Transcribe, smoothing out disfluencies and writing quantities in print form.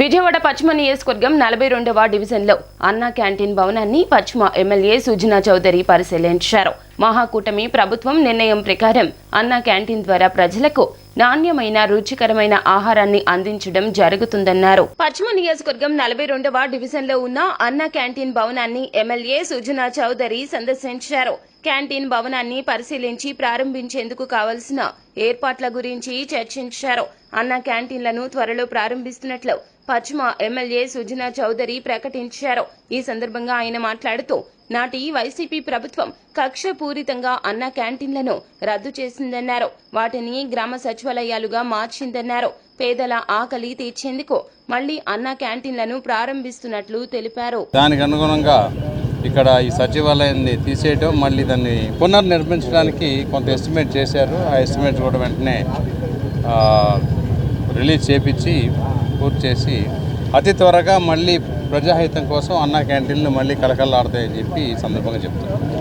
విజయవాడ పశ్చిమ నియోజకవర్గం 42వ డివిజన్లో అన్నా క్యాంటీన్ భవనాన్ని పశ్చిమ ఎమ్మెల్యే సుజనా చౌదరి పరిశీలించారు. మహాకూటమి ప్రభుత్వం నిర్ణయం ప్రకారం అన్నా క్యాంటీన్ ద్వారా ప్రజలకు నాణ్యమైన రుచికరమైన ఆహారాన్ని అందించడం జరుగుతుందన్నారు. పశ్చిమ నియోజకవర్గం 42వ డివిజన్లో ఉన్న అన్నా క్యాంటీన్ భవనాన్ని ఎమ్మెల్యే సుజనా చౌదరి సందర్శించారు. క్యాంటీన్ భవనాన్ని పరిశీలించి ప్రారంభించేందుకు కావలసిన ఏర్పాట్ల గురించి చర్చించారు. అన్నా క్యాంటీన్లను త్వరలో ప్రారంభిస్తున్నట్లు పశ్చిమ ఎమ్మెల్యే సుజనా చౌదరి ప్రకటించారు. ఈ సందర్భంగా ఆయన మాట్లాడుతూ నాటి వైసీపీ ప్రభుత్వం కక్షపూరితంగా అన్నా క్యాంటీన్లను రద్దు చేసిందన్నారు. వాటిని గ్రామ సచివాలయాలుగా మార్చిందన్నారు. పేదల ఆకలి తీర్చేందుకు మళ్లీ అన్నా క్యాంటీన్లను ప్రారంభిస్తున్నట్లు తెలిపారు. దానికి అనుగుణంగా ఇక్కడ ఈ సచివాలయాన్ని తీసేయడం, మళ్ళీ దాన్ని పునర్నిర్మించడానికి కొంత ఎస్టిమేట్ చేశారు. ఆ ఎస్టిమేట్ కూడా వెంటనే రిలీజ్ చేపించి పూర్తి చేసి అతి త్వరగా మళ్ళీ ప్రజాహితం కోసం అన్నా క్యాంటీన్లు మళ్ళీ కలకల్లాడతాయని చెప్పి ఈ సందర్భంగా చెప్తున్నాను.